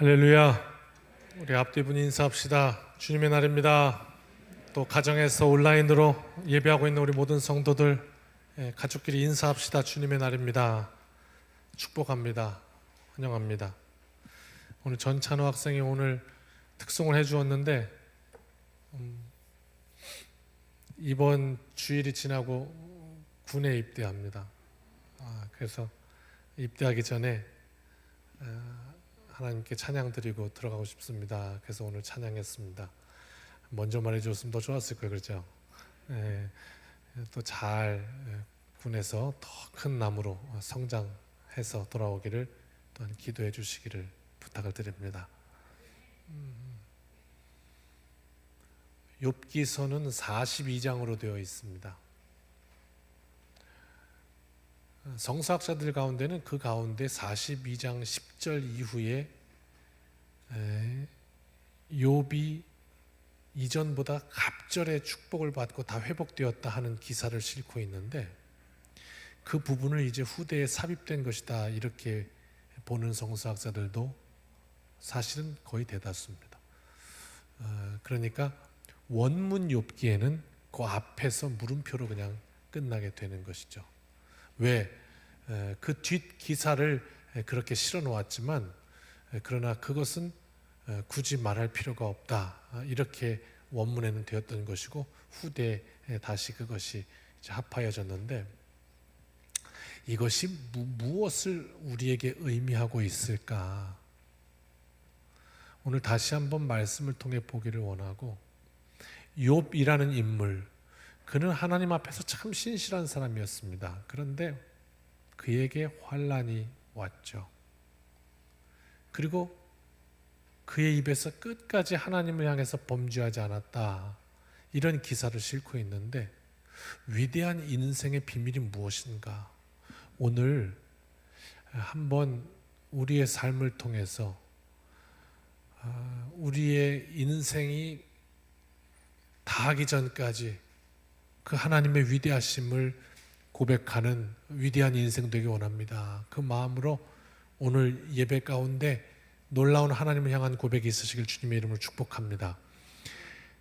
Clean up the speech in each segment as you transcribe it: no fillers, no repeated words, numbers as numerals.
할렐루야. 우리 앞뒤 분 인사합시다. 주님의 날입니다. 또 가정에서 온라인으로 예배하고 있는 우리 모든 성도들, 가족끼리 인사합시다. 주님의 날입니다. 축복합니다. 환영합니다. 오늘 전찬호 학생이 오늘 특송을 해주었는데 이번 주일이 지나고 군에 입대합니다. 그래서 입대하기 전에 하나님께 찬양 드리고 들어가고 싶습니다. 그래서 오늘 찬양했습니다. 먼저 말해줬으면 더 좋았을 거예요. 그렇죠? 또 잘 군에서 더 큰 나무로 성장해서 돌아오기를 또한 기도해 주시기를 부탁을 드립니다. 욥기서는 42장으로 되어 있습니다. 성서학자들 가운데는 그 가운데 42장 10절 이후에 욥이 이전보다 갑절의 축복을 받고 다 회복되었다 하는 기사를 싣고 있는데, 그 부분을 이제 후대에 삽입된 것이다 이렇게 보는 성서학자들도 사실은 거의 대다수입니다. 그러니까 원문 욥기에는 그 앞에서 물음표로 그냥 끝나게 되는 것이죠. 왜? 그 뒷 기사를 그렇게 실어 놓았지만 그러나 그것은 굳이 말할 필요가 없다 이렇게 원문에는 되었던 것이고, 후대에 다시 그것이 이제 합하여졌는데, 이것이 무엇을 우리에게 의미하고 있을까? 오늘 다시 한번 말씀을 통해 보기를 원하고, 욥이라는 인물, 그는 하나님 앞에서 참 신실한 사람이었습니다. 그런데 그에게 환난이 왔죠. 그리고 그의 입에서 끝까지 하나님을 향해서 범죄하지 않았다 이런 기사를 싣고 있는데, 위대한 인생의 비밀이 무엇인가? 오늘 한번 우리의 삶을 통해서 우리의 인생이 다하기 전까지 그 하나님의 위대하심을 고백하는 위대한 인생 되기 원합니다. 그 마음으로 오늘 예배 가운데 놀라운 하나님을 향한 고백이 있으시길 주님의 이름으로 축복합니다.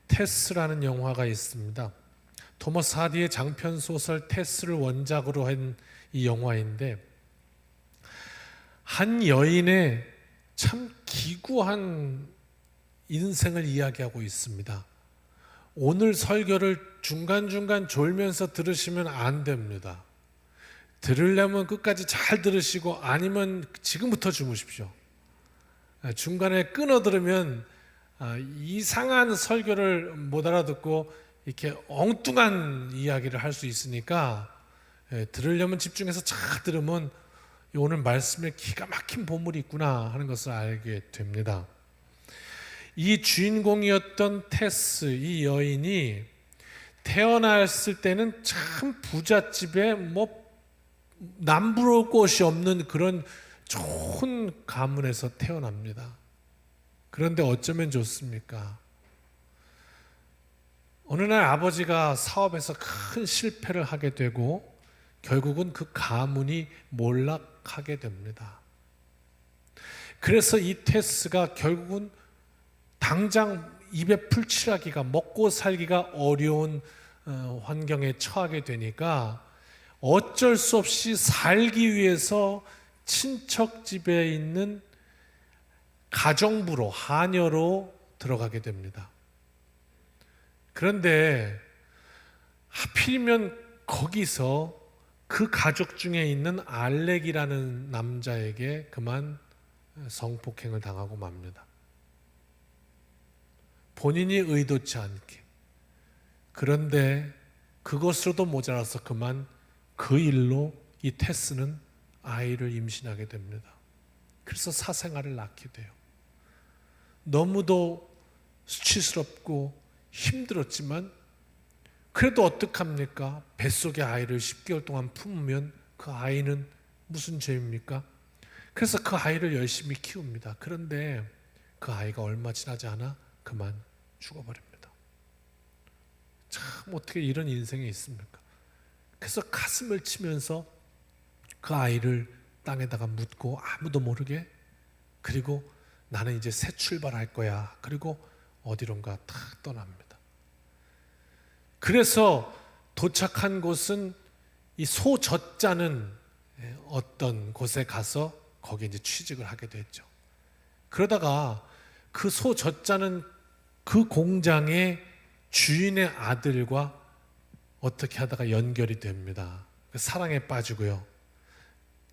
테스라는 영화가 있습니다. 토머스 하디의 장편 소설 테스를 원작으로 한 이 영화인데, 한 여인의 참 기구한 인생을 이야기하고 있습니다. 오늘 설교를 중간중간 졸면서 들으시면 안 됩니다. 들으려면 끝까지 잘 들으시고, 아니면 지금부터 주무십시오. 중간에 끊어 들으면 이상한 설교를 못 알아듣고 이렇게 엉뚱한 이야기를 할 수 있으니까, 들으려면 집중해서 잘 들으면 오늘 말씀에 기가 막힌 보물이 있구나 하는 것을 알게 됩니다. 이 주인공이었던 테스, 이 여인이 태어났을 때는 참 부잣집에 남부러울 곳이 없는 그런 좋은 가문에서 태어납니다. 그런데 어쩌면 좋습니까? 어느 날 아버지가 사업에서 큰 실패를 하게 되고 결국은 그 가문이 몰락하게 됩니다. 그래서 이 테스가 결국은 당장 입에 풀칠하기가, 먹고 살기가 어려운 환경에 처하게 되니까 어쩔 수 없이 살기 위해서 친척 집에 있는 가정부로, 하녀로 들어가게 됩니다. 그런데 하필이면 거기서 그 가족 중에 있는 알렉이라는 남자에게 그만 성폭행을 당하고 맙니다. 본인이 의도치 않게. 그런데 그것으로도 모자라서 그만 그 일로 이 테스는 아이를 임신하게 됩니다. 그래서 사생아를 낳게 돼요. 너무도 수치스럽고 힘들었지만 그래도 어떡합니까? 뱃속에 아이를 10개월 동안 품으면 그 아이는 무슨 죄입니까? 그래서 그 아이를 열심히 키웁니다. 그런데 그 아이가 얼마 지나지 않아 그만 죽어버립니다. 참 어떻게 이런 인생이 있습니까? 그래서 가슴을 치면서 그 아이를 땅에다가 묻고 아무도 모르게, 그리고 나는 이제 새 출발할 거야. 그리고 어디론가 탁 떠납니다. 그래서 도착한 곳은 이 소젖자는 어떤 곳에 가서 거기에 이제 취직을 하게 됐죠. 그러다가 그 소젖자는 그 공장의 주인의 아들과 어떻게 하다가 연결이 됩니다. 사랑에 빠지고요.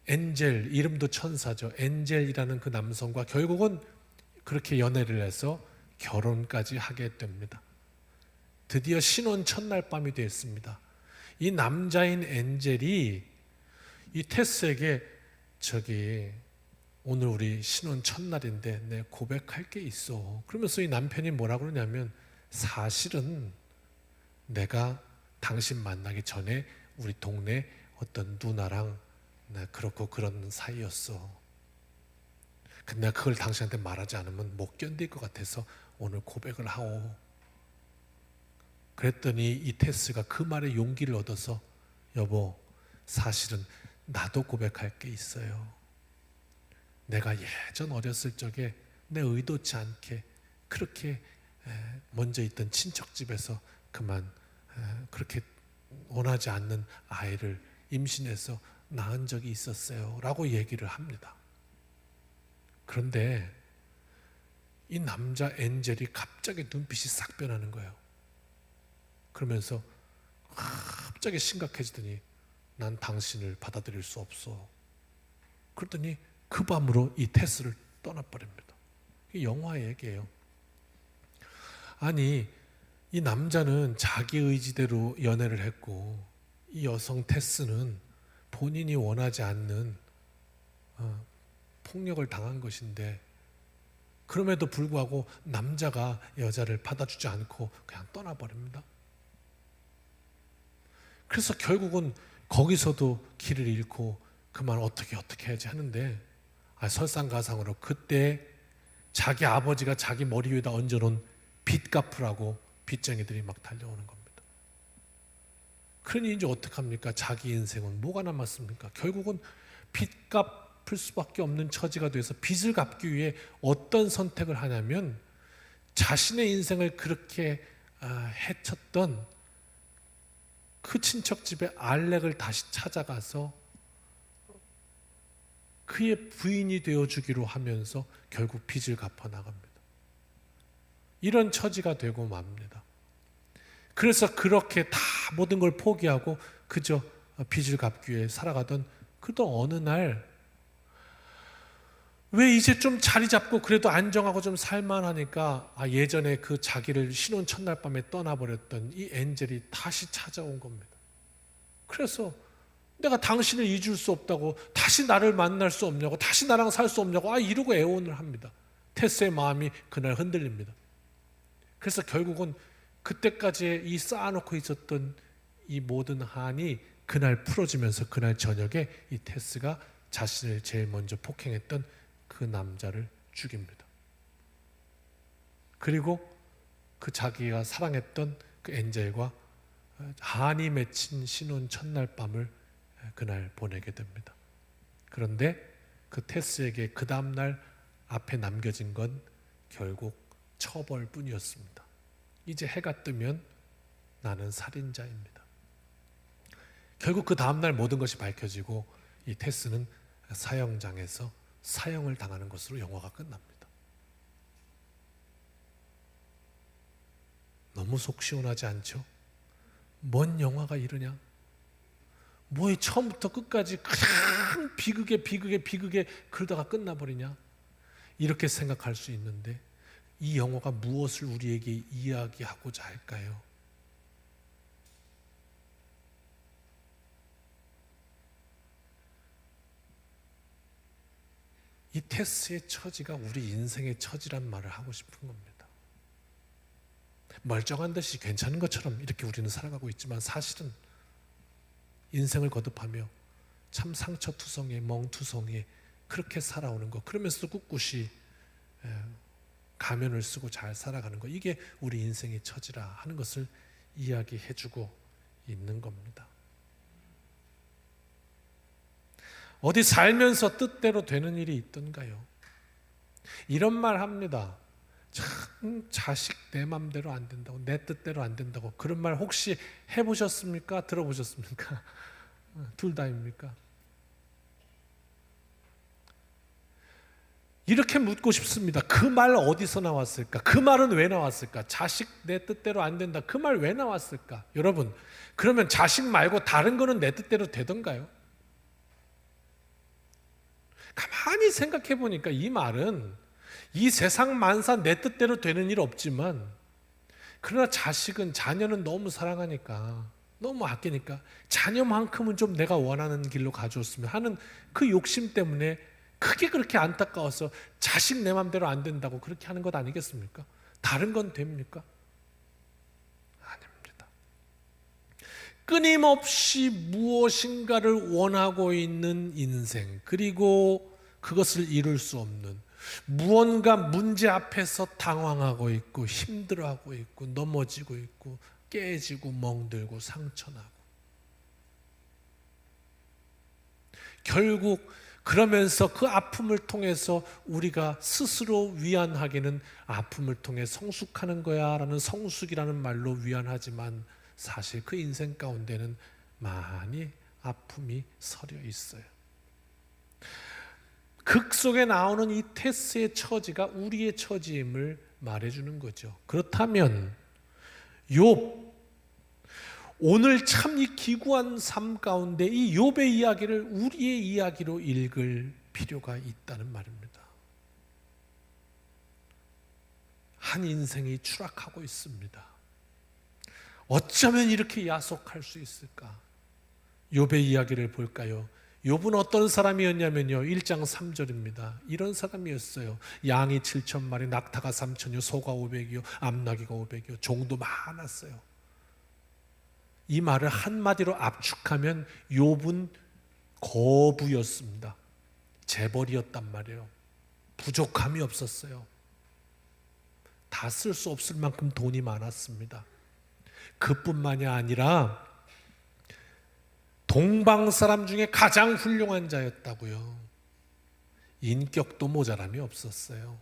엔젤, 이름도 천사죠. 엔젤이라는 그 남성과 결국은 그렇게 연애를 해서 결혼까지 하게 됩니다. 드디어 신혼 첫날 밤이 되었습니다. 이 남자인 엔젤이 이 테스에게 저기 오늘 우리 신혼 첫날인데 내 고백할 게 있어. 그러면서 이 남편이 뭐라고 그러냐면 사실은 내가 당신 만나기 전에 우리 동네 어떤 누나랑 나 그렇고 그런 사이였어. 근데 내가 그걸 당신한테 말하지 않으면 못 견딜 것 같아서 오늘 고백을 하오. 그랬더니 이 테스가 그 말에 용기를 얻어서 여보, 사실은 나도 고백할 게 있어요. 내가 예전 어렸을 적에 내 의도치 않게 그렇게 먼저 있던 친척집에서 그만 그렇게 원하지 않는 아이를 임신해서 낳은 적이 있었어요 라고 얘기를 합니다. 그런데 이 남자 엔젤이 갑자기 눈빛이 싹 변하는 거예요. 그러면서 갑자기 심각해지더니 난 당신을 받아들일 수 없어. 그러더니 그 밤으로 이 테스를 떠나버립니다. 이게 영화 얘기예요. 아니 이 남자는 자기 의지대로 연애를 했고 이 여성 테스는 본인이 원하지 않는 폭력을 당한 것인데 그럼에도 불구하고 남자가 여자를 받아주지 않고 그냥 떠나버립니다. 그래서 결국은 거기서도 길을 잃고 그만 어떻게 해야지 하는데 설상가상으로 그때 자기 아버지가 자기 머리 위에다 얹어놓은 빚 갚으라고 빚쟁이들이 막 달려오는 겁니다. 그러니 이제 어떡합니까? 자기 인생은 뭐가 남았습니까? 결국은 빚 갚을 수밖에 없는 처지가 돼서 빚을 갚기 위해 어떤 선택을 하냐면 자신의 인생을 그렇게 해쳤던 그 친척집의 알렉을 다시 찾아가서 그의 부인이 되어주기로 하면서 결국 빚을 갚아 나갑니다. 이런 처지가 되고 맙니다. 그래서 그렇게 다 모든 걸 포기하고 그저 빚을 갚기 위해 살아가던 그러던 어느 날 왜 이제 좀 자리 잡고 그래도 안정하고 좀 살만하니까 예전에 그 자기를 신혼 첫날 밤에 떠나버렸던 이 엔젤이 다시 찾아온 겁니다. 그래서 내가 당신을 잊을 수 없다고, 다시 나를 만날 수 없냐고, 다시 나랑 살 수 없냐고 이러고 애원을 합니다. 테스의 마음이 그날 흔들립니다. 그래서 결국은 그때까지 이 쌓아놓고 있었던 이 모든 한이 그날 풀어지면서 그날 저녁에 이 테스가 자신을 제일 먼저 폭행했던 그 남자를 죽입니다. 그리고 그 자기가 사랑했던 그 엔젤과 한이 맺힌 신혼 첫날 밤을 그날 보내게 됩니다. 그런데 그 테스에게 그 다음날 앞에 남겨진 건 결국 처벌뿐이었습니다. 이제 해가 뜨면 나는 살인자입니다. 결국 그 다음날 모든 것이 밝혀지고 이 테스는 사형장에서 사형을 당하는 것으로 영화가 끝납니다. 너무 속 시원하지 않죠? 뭔 영화가 이러냐? 뭐에 처음부터 끝까지 그냥 비극에 그러다가 끝나버리냐? 이렇게 생각할 수 있는데 이 영화가 무엇을 우리에게 이야기하고자 할까요? 이 테스의 처지가 우리 인생의 처지란 말을 하고 싶은 겁니다. 멀쩡한 듯이 괜찮은 것처럼 이렇게 우리는 살아가고 있지만 사실은 인생을 거듭하며 참 상처투성이에 멍투성이에 그렇게 살아오는 것, 그러면서도 꿋꿋이 가면을 쓰고 잘 살아가는 것, 이게 우리 인생의 처지라 하는 것을 이야기해주고 있는 겁니다. 어디 살면서 뜻대로 되는 일이 있던가요? 이런 말 합니다. 참 자식 내 맘대로 안 된다고, 내 뜻대로 안 된다고. 그런 말 혹시 해보셨습니까? 들어보셨습니까? 둘 다입니까? 이렇게 묻고 싶습니다. 그 말 어디서 나왔을까? 그 말은 왜 나왔을까? 자식 내 뜻대로 안 된다. 그 말 왜 나왔을까? 여러분, 그러면 자식 말고 다른 거는 내 뜻대로 되던가요? 가만히 생각해 보니까 이 말은 이 세상 만사 내 뜻대로 되는 일 없지만, 그러나 자녀는 너무 사랑하니까, 너무 아끼니까 자녀만큼은 좀 내가 원하는 길로 가져왔으면 하는 그 욕심 때문에 크게 그렇게 안타까워서 자식 내 맘대로 안 된다고 그렇게 하는 것 아니겠습니까? 다른 건 됩니까? 아닙니다. 끊임없이 무엇인가를 원하고 있는 인생, 그리고 그것을 이룰 수 없는, 무언가 문제 앞에서 당황하고 있고 힘들어하고 있고 넘어지고 있고 깨지고 멍들고 상처나고, 결국 그러면서 그 아픔을 통해서 우리가 스스로 위안하기는 아픔을 통해 성숙하는 거야 라는 성숙이라는 말로 위안하지만, 사실 그 인생 가운데는 많이 아픔이 서려 있어요. 극 속에 나오는 이 테스의 처지가 우리의 처지임을 말해주는 거죠. 그렇다면 욥, 오늘 참 이 기구한 삶 가운데 이 욥의 이야기를 우리의 이야기로 읽을 필요가 있다는 말입니다. 한 인생이 추락하고 있습니다. 어쩌면 이렇게 야속할 수 있을까? 욥의 이야기를 볼까요? 욥은 어떤 사람이었냐면요, 1장 3절입니다. 이런 사람이었어요. 양이 7,000마리, 낙타가 3,000여, 소가 500이요, 암나귀가 500이요, 종도 많았어요. 이 말을 한마디로 압축하면 욥은 거부였습니다. 재벌이었단 말이에요. 부족함이 없었어요. 다 쓸 수 없을 만큼 돈이 많았습니다. 그뿐만이 아니라 동방 사람 중에 가장 훌륭한 자였다고요. 인격도 모자람이 없었어요.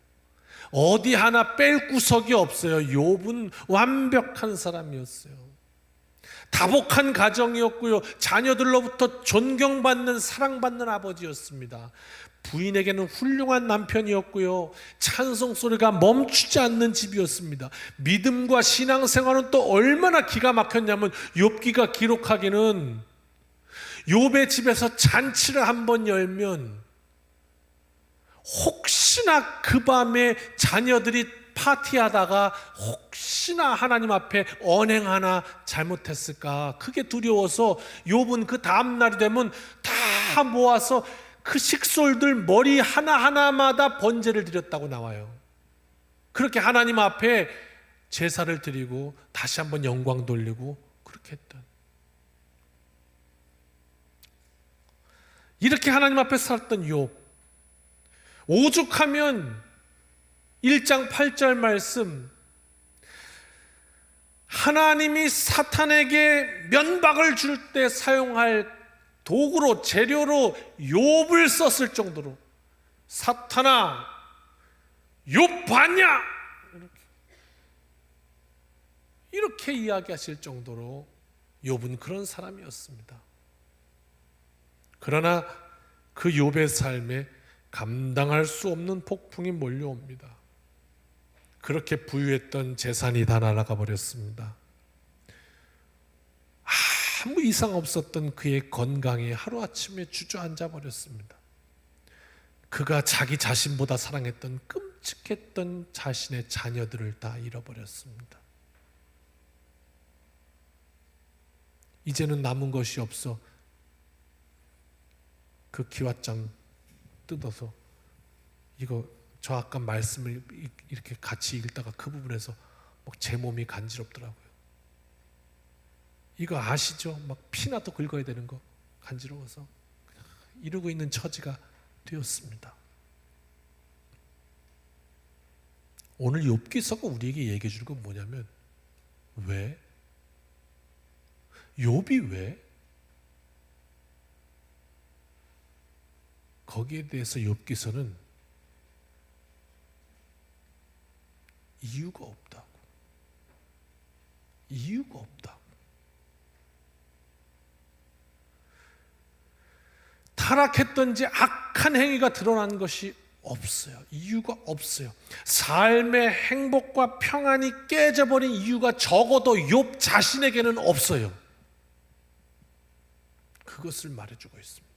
어디 하나 뺄 구석이 없어요. 욥은 완벽한 사람이었어요. 다복한 가정이었고요, 자녀들로부터 존경받는 사랑받는 아버지였습니다. 부인에게는 훌륭한 남편이었고요, 찬송 소리가 멈추지 않는 집이었습니다. 믿음과 신앙생활은 또 얼마나 기가 막혔냐면, 욥기가 기록하기는 욥의 집에서 잔치를 한번 열면 혹시나 그 밤에 자녀들이 파티하다가 혹시나 하나님 앞에 언행 하나 잘못했을까 그게 두려워서 욥은 그 다음 날이 되면 다 모아서 그 식솔들 머리 하나하나마다 번제를 드렸다고 나와요. 그렇게 하나님 앞에 제사를 드리고 다시 한번 영광 돌리고 그렇게 했던, 이렇게 하나님 앞에 살았던 욥, 오죽하면 1장 8절 말씀, 하나님이 사탄에게 면박을 줄 때 사용할 도구로, 재료로 욥을 썼을 정도로, 사탄아 욥 봤냐? 이렇게 이야기하실 정도로 욥은 그런 사람이었습니다. 그러나 그 욥의 삶에 감당할 수 없는 폭풍이 몰려옵니다. 그렇게 부유했던 재산이 다 날아가 버렸습니다. 아무 이상 없었던 그의 건강이 하루아침에 주저앉아 버렸습니다. 그가 자기 자신보다 사랑했던 끔찍했던 자신의 자녀들을 다 잃어버렸습니다. 이제는 남은 것이 없어 그 기왓장 뜯어서, 이거 저 아까 말씀을 이렇게 같이 읽다가 그 부분에서 막 제 몸이 간지럽더라고요. 이거 아시죠? 막 피나도 긁어야 되는 거 간지러워서 이러고 있는 처지가 되었습니다. 오늘 욥기서가 우리에게 얘기해 주는 건 뭐냐면, 왜? 욥이 왜? 거기에 대해서 욥기서는 이유가 없다고. 이유가 없다고. 타락했던지 악한 행위가 드러난 것이 없어요. 이유가 없어요. 삶의 행복과 평안이 깨져버린 이유가 적어도 욥 자신에게는 없어요. 그것을 말해주고 있습니다.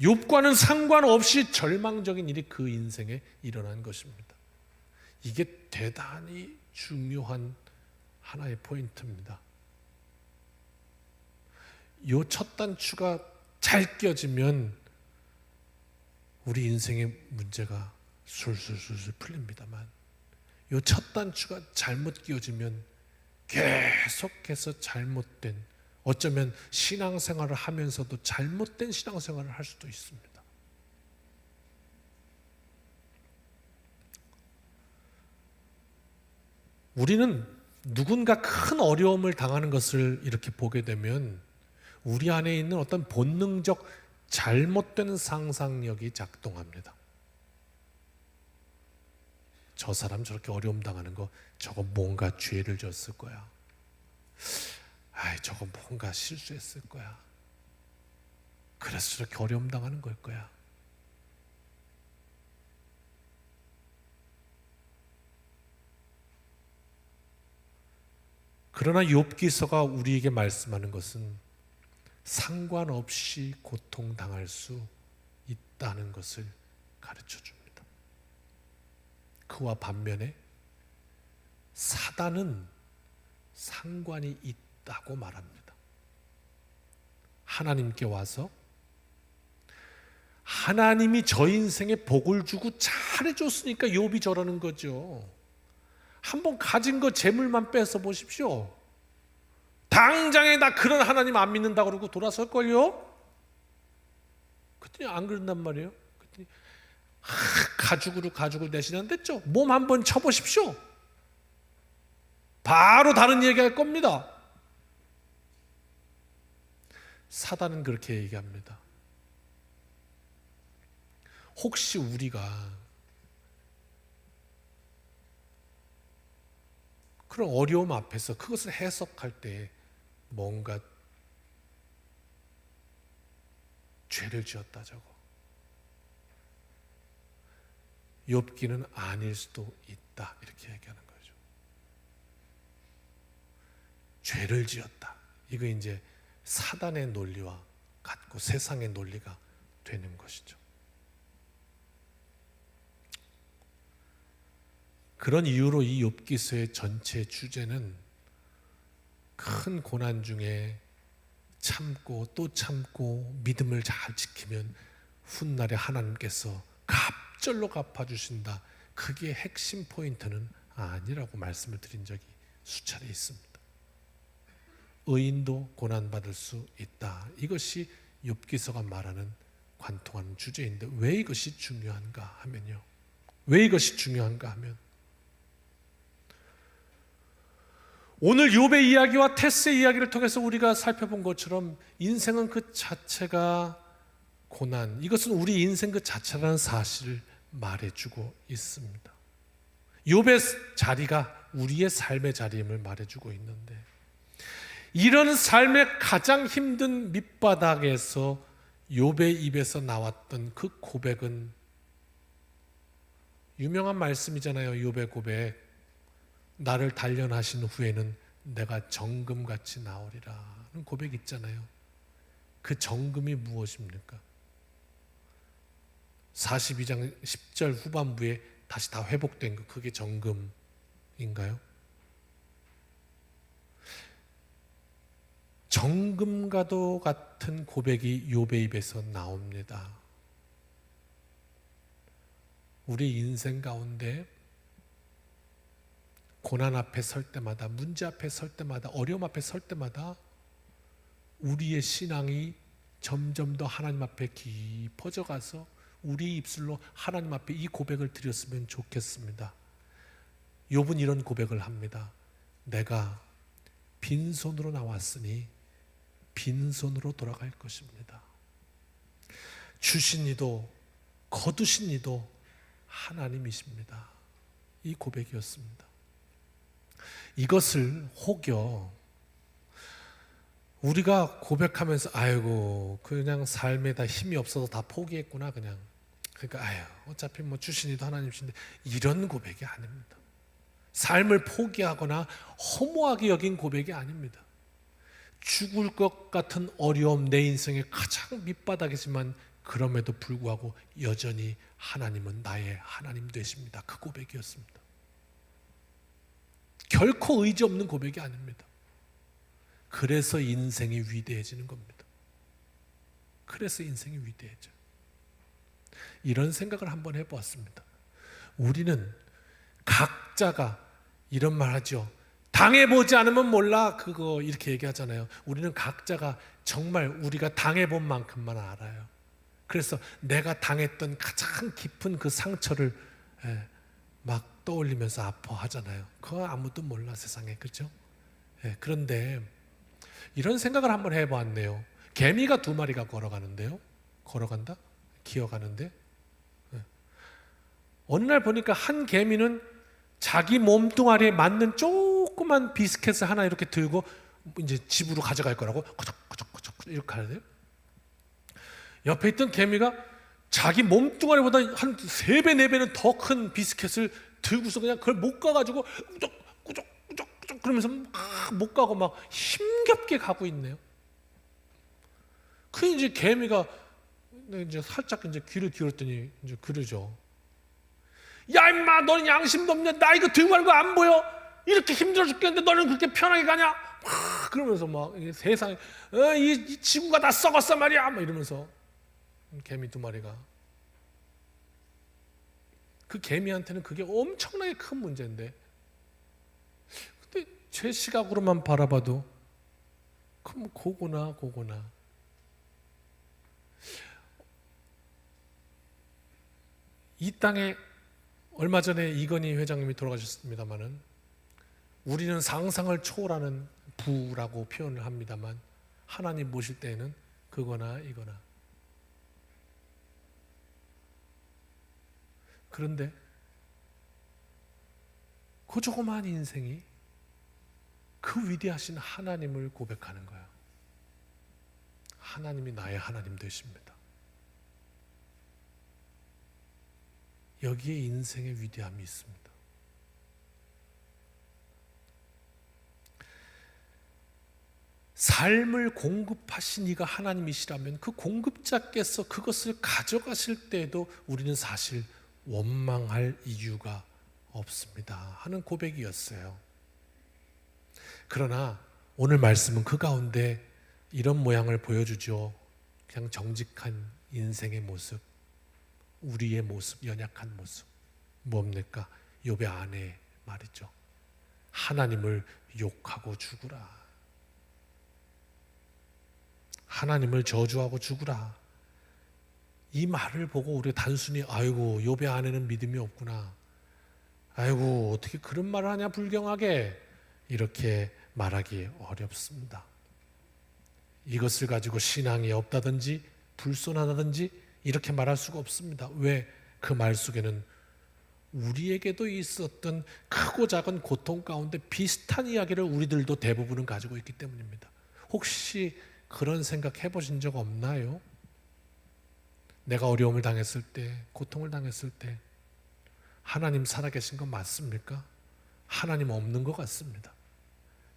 욥과는 상관없이 절망적인 일이 그 인생에 일어난 것입니다. 이게 대단히 중요한 하나의 포인트입니다. 이 첫 단추가 잘 껴지면 우리 인생의 문제가 술술술술 풀립니다만, 이 첫 단추가 잘못 끼워지면 계속해서 잘못된, 어쩌면 신앙생활을 하면서도 잘못된 신앙생활을 할 수도 있습니다. 우리는 누군가 큰 어려움을 당하는 것을 이렇게 보게 되면 우리 안에 있는 어떤 본능적 잘못된 상상력이 작동합니다. 저 사람 저렇게 어려움 당하는 거, 저거 뭔가 죄를 졌을 거야. 저거 뭔가 실수했을 거야. 그래서 저렇게 어려움 당하는 걸 거야. 그러나 욥기서가 우리에게 말씀하는 것은 상관없이 고통당할 수 있다는 것을 가르쳐 줍니다. 그와 반면에 사단은 상관이 있다고 말합니다. 하나님께 와서 하나님이 저 인생에 복을 주고 잘해줬으니까 욥이 저러는 거죠. 한번 가진 거 재물만 뺏어 보십시오. 당장에 나 그런 하나님 안 믿는다 그러고 돌아설걸요? 그랬더니 안 그런단 말이에요. 그랬더니 가죽을 내시는댔죠. 몸 한번 쳐보십시오. 바로 다른 얘기할 겁니다. 사단은 그렇게 얘기합니다. 혹시 우리가 그런 어려움 앞에서 그것을 해석할 때 뭔가 죄를 지었다 저거, 욥기는 아닐 수도 있다 이렇게 얘기하는 거죠. 죄를 지었다, 이거 이제 사단의 논리와 같고 세상의 논리가 되는 것이죠. 그런 이유로 이 욥기서의 전체 주제는 큰 고난 중에 참고 또 참고 믿음을 잘 지키면 훗날에 하나님께서 갑절로 갚아주신다, 그게 핵심 포인트는 아니라고 말씀을 드린 적이 수차례 있습니다. 의인도 고난받을 수 있다, 이것이 욥기서가 말하는 관통하는 주제인데, 왜 이것이 중요한가 하면요, 왜 이것이 중요한가 하면 오늘 욥의 이야기와 테스의 이야기를 통해서 우리가 살펴본 것처럼 인생은 그 자체가 고난, 이것은 우리 인생 그 자체라는 사실을 말해주고 있습니다. 욥의 자리가 우리의 삶의 자리임을 말해주고 있는데, 이런 삶의 가장 힘든 밑바닥에서 욥의 입에서 나왔던 그 고백은 유명한 말씀이잖아요. 욥의 고백, 나를 단련하신 후에는 내가 정금같이 나오리라는 고백 있잖아요. 그 정금이 무엇입니까? 42장 10절 후반부에 다시 다 회복된 거, 그게 정금인가요? 정금과도 같은 고백이 욥의 입에서 나옵니다. 우리 인생 가운데 고난 앞에 설 때마다, 문제 앞에 설 때마다, 어려움 앞에 설 때마다 우리의 신앙이 점점 더 하나님 앞에 깊어져 가서 우리 입술로 하나님 앞에 이 고백을 드렸으면 좋겠습니다. 욥은 이런 고백을 합니다. 내가 빈손으로 나왔으니 빈손으로 돌아갈 것입니다. 주신 이도 거두신 이도 하나님이십니다. 이 고백이었습니다. 이것을 혹여 우리가 고백하면서 아이고 그냥 삶에 다 힘이 없어서 다 포기했구나 그냥, 그러니까 아유 어차피 뭐 주신 이도 하나님이신데, 이런 고백이 아닙니다. 삶을 포기하거나 허무하게 여긴 고백이 아닙니다. 죽을 것 같은 어려움, 내 인생의 가장 밑바닥이지만 그럼에도 불구하고 여전히 하나님은 나의 하나님 되십니다. 그 고백이었습니다. 결코 의지 없는 고백이 아닙니다. 그래서 인생이 위대해지는 겁니다. 그래서 인생이 위대해져요. 이런 생각을 한번 해보았습니다. 우리는 각자가 이런 말 하죠. 당해보지 않으면 몰라, 그거 이렇게 얘기하잖아요. 우리는 각자가 정말 우리가 당해본 만큼만 알아요. 그래서 내가 당했던 가장 깊은 그 상처를 막 떠올리면서 아파하잖아요. 그거 아무도 몰라 세상에, 그렇죠? 그런데 이런 생각을 한번 해보았네요. 개미가 2마리가 걸어가는데요. 걸어간다? 기어가는데 어느 날 보니까 한 개미는 자기 몸뚱아리에 맞는 조그만 비스켓을 하나 이렇게 들고 이제 집으로 가져갈 거라고 거적거적 이렇게 하는데요. 옆에 있던 개미가 자기 몸뚱아리보다 한 3배, 4배는 더 큰 비스켓을 들고서 그냥 그걸 못 가가지고 꾸적 그러면서 막 못 가고 막 힘겹게 가고 있네요. 그 이제 개미가 이제 살짝 이제 귀를 기울였더니 이제 그러죠. 야 임마, 너는 양심도 없냐? 나 이거 들고 가는 거 안 보여? 이렇게 힘들어 죽겠는데 너는 그렇게 편하게 가냐? 막 그러면서 막 세상에 이 지구가 다 썩었어 말이야, 막 이러면서 개미 2마리가, 그 개미한테는 그게 엄청나게 큰 문제인데, 근데 제 시각으로만 바라봐도 그럼 고구나. 이 땅에 얼마 전에 이건희 회장님이 돌아가셨습니다마는 우리는 상상을 초월하는 부라고 표현을 합니다만, 하나님 모실 때에는 그거나 이거나. 그런데 그 조그마한 인생이 그 위대하신 하나님을 고백하는 거예요. 하나님이 나의 하나님 되십니다. 여기에 인생의 위대함이 있습니다. 삶을 공급하신 이가 하나님이시라면 그 공급자께서 그것을 가져가실 때에도 우리는 사실 원망할 이유가 없습니다 하는 고백이었어요. 그러나 오늘 말씀은 그 가운데 이런 모양을 보여주죠. 그냥 정직한 인생의 모습, 우리의 모습, 연약한 모습. 뭡니까? 욥의 아내 말이죠. 하나님을 욕하고 죽으라. 하나님을 저주하고 죽으라. 이 말을 보고 우리 단순히 아이고 욥의 아내는 믿음이 없구나, 아이고 어떻게 그런 말을 하냐 불경하게, 이렇게 말하기 어렵습니다. 이것을 가지고 신앙이 없다든지 불손하다든지 이렇게 말할 수가 없습니다. 왜? 그 말 속에는 우리에게도 있었던 크고 작은 고통 가운데 비슷한 이야기를 우리들도 대부분은 가지고 있기 때문입니다. 혹시 그런 생각 해보신 적 없나요? 내가 어려움을 당했을 때, 고통을 당했을 때 하나님 살아계신 건 맞습니까? 하나님 없는 것 같습니다.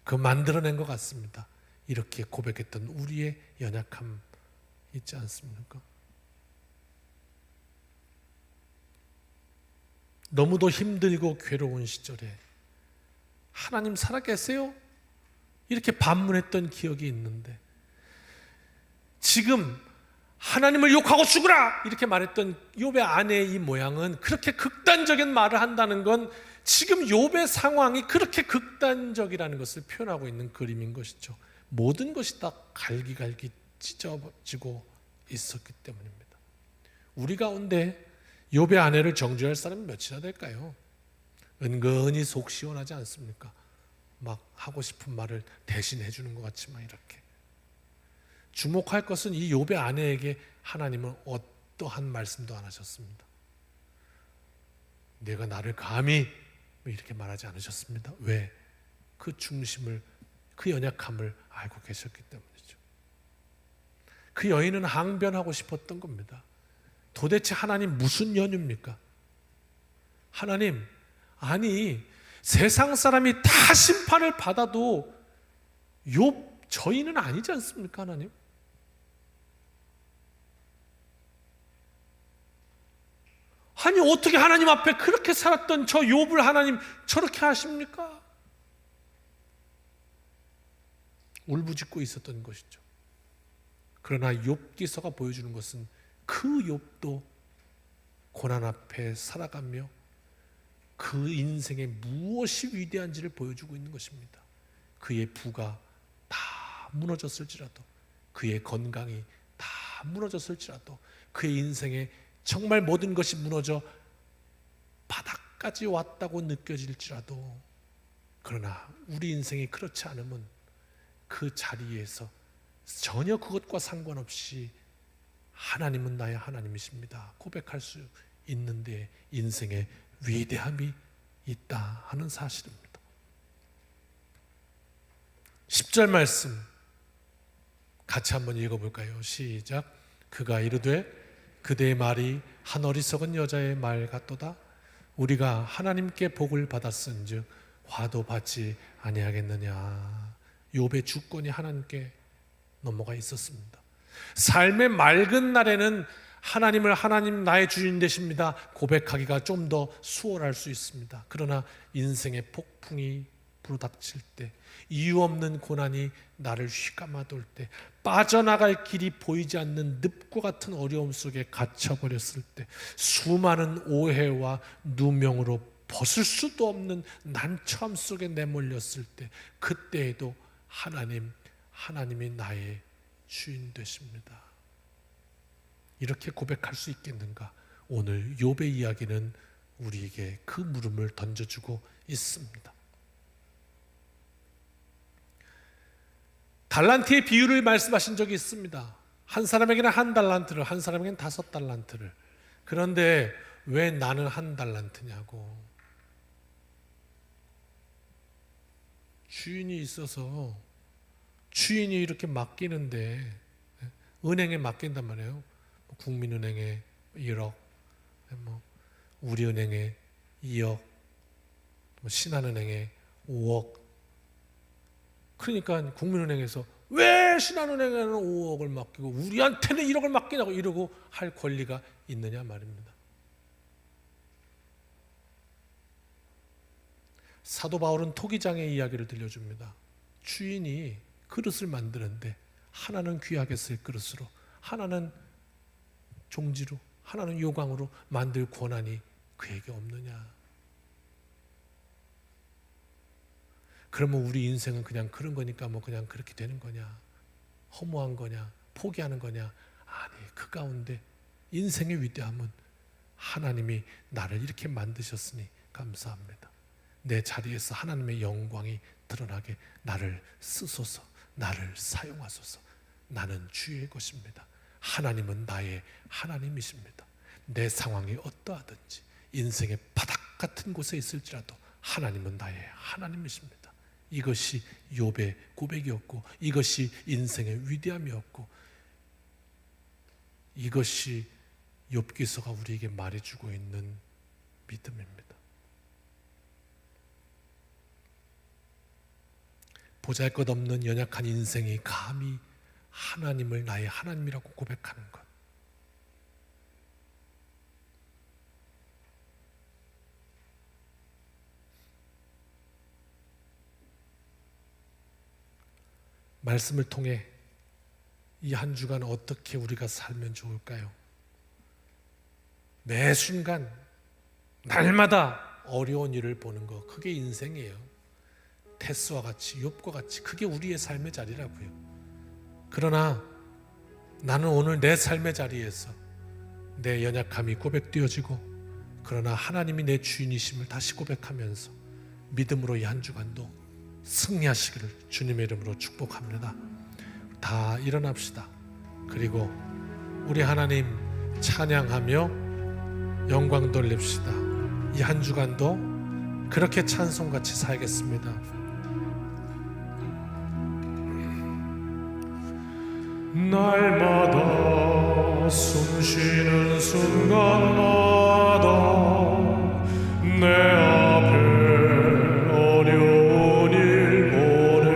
그 만들어낸 것 같습니다. 이렇게 고백했던 우리의 연약함 있지 않습니까? 너무도 힘들고 괴로운 시절에 하나님 살아계세요? 이렇게 반문했던 기억이 있는데, 지금 하나님을 욕하고 죽으라 이렇게 말했던 욥의 아내의 이 모양은, 그렇게 극단적인 말을 한다는 건 지금 욥의 상황이 그렇게 극단적이라는 것을 표현하고 있는 그림인 것이죠. 모든 것이 다 갈기갈기 찢어지고 있었기 때문입니다. 우리 가운데 욥의 아내를 정죄할 사람이 몇이나 될까요? 은근히 속 시원하지 않습니까? 막 하고 싶은 말을 대신해 주는 것 같지만, 이렇게 주목할 것은 이 욥의 아내에게 하나님은 어떤 어떠한 말씀도 안 하셨습니다. 내가 나를 감히 이렇게 말하지 않으셨습니다. 왜? 그 중심을, 그 연약함을 알고 계셨기 때문이죠. 그 여인은 항변하고 싶었던 겁니다. 도대체 하나님 무슨 연유입니까? 하나님, 아니 세상 사람이 다 심판을 받아도 욥 저희는 아니지 않습니까? 하나님? 아니 어떻게 하나님 앞에 그렇게 살았던 저 욥을 하나님 저렇게 하십니까? 울부짖고 있었던 것이죠. 그러나 욥기서가 보여주는 것은 그 욥도 고난 앞에 살아가며 그 인생에 무엇이 위대한지를 보여주고 있는 것입니다. 그의 부가 다 무너졌을지라도, 그의 건강이 다 무너졌을지라도, 그의 인생에 정말 모든 것이 무너져 바닥까지 왔다고 느껴질지라도, 그러나 우리 인생이 그렇지 않으면 그 자리에서 전혀 그것과 상관없이 하나님은 나의 하나님이십니다 고백할 수 있는데 인생에 위대함이 있다 하는 사실입니다. 10절 말씀 같이 한번 읽어볼까요? 시작. 그가 이르되 그대의 말이 한 어리석은 여자의 말 같도다. 우리가 하나님께 복을 받았은즉 화도 받지 아니하겠느냐. 욥의 주권이 하나님께 넘어가 있었습니다. 삶의 맑은 날에는 하나님을 하나님 나의 주인 되십니다 고백하기가 좀 더 수월할 수 있습니다. 그러나 인생의 폭풍이 불어닥칠 때, 이유 없는 고난이 나를 휘감아돌 때, 빠져나갈 길이 보이지 않는 늪과 같은 어려움 속에 갇혀버렸을 때, 수많은 오해와 누명으로 벗을 수도 없는 난처함 속에 내몰렸을 때, 그때에도 하나님이 나의 주인 되십니다. 이렇게 고백할 수 있겠는가? 오늘 욥의 이야기는 우리에게 그 물음을 던져주고 있습니다. 달란트의 비유를 말씀하신 적이 있습니다. 한 사람에게는 1달란트를, 한 사람에게는 5달란트를. 그런데 왜 나는 1달란트냐고. 주인이 있어서 주인이 이렇게 맡기는데, 은행에 맡긴단 말이에요. 국민은행에 1억, 우리은행에 2억, 신한은행에 5억. 그러니까 국민은행에서 왜 신한은행에는 5억을 맡기고 우리한테는 1억을 맡기냐고 이러고 할 권리가 있느냐 말입니다. 사도 바울은 토기장의 이야기를 들려줍니다. 주인이 그릇을 만드는데 하나는 귀하게 쓸 그릇으로, 하나는 종지로, 하나는 요강으로 만들 권한이 그에게 없느냐. 그러면 우리 인생은 그냥 그런 거니까 뭐 그냥 그렇게 되는 거냐, 허무한 거냐, 포기하는 거냐. 아니, 그 가운데 인생의 위대함은 하나님이 나를 이렇게 만드셨으니 감사합니다. 내 자리에서 하나님의 영광이 드러나게 나를 쓰소서, 나를 사용하소서. 나는 주의 것입니다. 하나님은 나의 하나님이십니다. 내 상황이 어떠하든지, 인생의 바닥 같은 곳에 있을지라도 하나님은 나의 하나님이십니다. 이것이 욥의 고백이었고, 이것이 인생의 위대함이었고, 이것이 욥기서가 우리에게 말해주고 있는 믿음입니다. 보잘것없는 연약한 인생이 감히 하나님을 나의 하나님이라고 고백하는 것, 말씀을 통해 이 한 주간 어떻게 우리가 살면 좋을까요? 매 순간 날마다 어려운 일을 보는 것, 그게 인생이에요. 테스와 같이, 욥과 같이, 그게 우리의 삶의 자리라고요. 그러나 나는 오늘 내 삶의 자리에서 내 연약함이 고백되어지고, 그러나 하나님이 내 주인이심을 다시 고백하면서 믿음으로 이 한 주간도 승리하시기를 주님의 이름으로 축복합니다. 다 일어납시다. 그리고 우리 하나님 찬양하며 영광 돌립시다. 이 한 주간도 그렇게 찬송같이 살겠습니다. 날마다 숨쉬는 순간마다 내 앞에 어려운 일 보내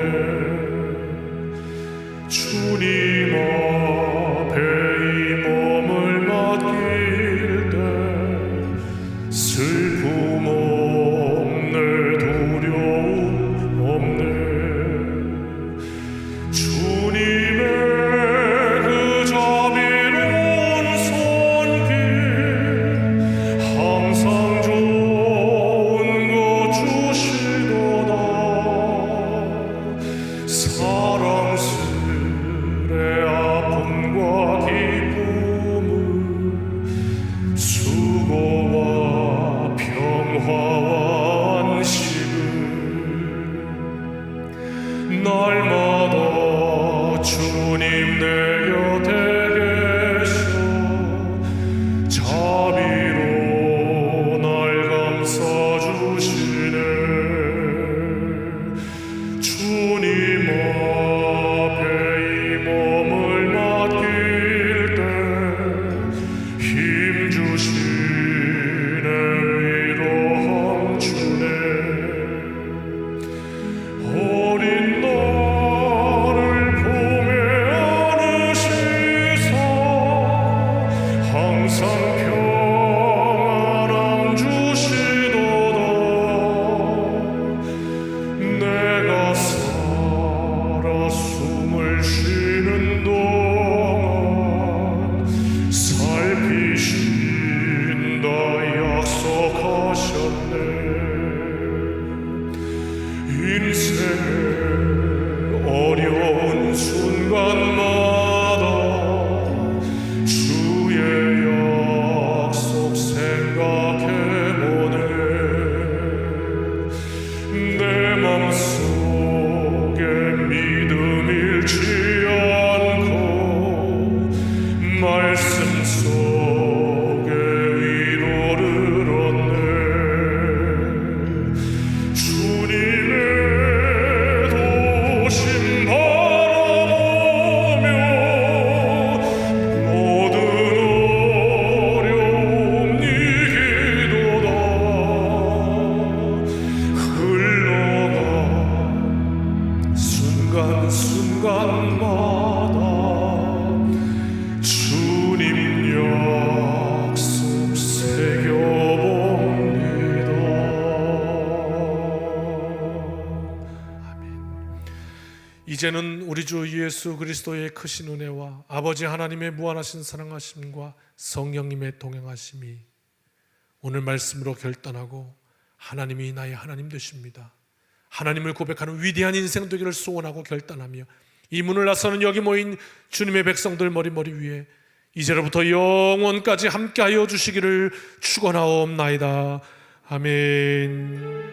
주님 앞에 이 몸을 맡길 때 슬픔 없네 두려움 없네 주님의 그 자비로운 손길 항상 좋은 것 주시도다 사랑스레 아픔과 기쁨을 수고와 평화와 안식을 날마다 주님 내 곁에 계셔 자비로 날 감싸주시네 주님 앞에 이 몸을 맡길 때 힘주시네 위로함 주네 어린 나를 품에 안으시사 항상 평안함 주시도다 내가 살아 숨을 쉬는 동안 살피신다 약속하셨네 인생의 어려운 순간마다 주의 약속 생각해보네 내 맘속에 믿음 잃지 않고 말씀 속에 위로를 얻네 주님의 도심 바라보며 모든 어려움 이기도다 흘러간 순간순간마다 주님 약속 새겨봅니다. 아멘. 이제는 우리 주 예수 그리스도의 크신 은혜와 아버지 하나님의 무한하신 사랑하심과 성령님의 동행하심이 오늘 말씀으로 결단하고 하나님이 나의 하나님 되십니다. 하나님을 고백하는 위대한 인생 되기를 소원하고 결단하며 이 문을 나서는 여기 모인 주님의 백성들 머리 위에 이제로부터 영원까지 함께하여 주시기를 축원하옵나이다. 아멘.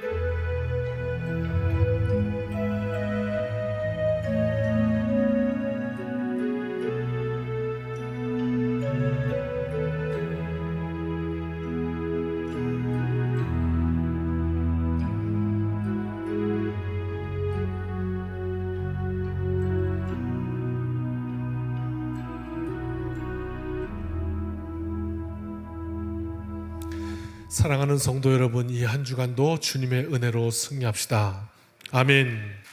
사랑하는 성도 여러분, 이 한 주간도 주님의 은혜로 승리합시다. 아멘.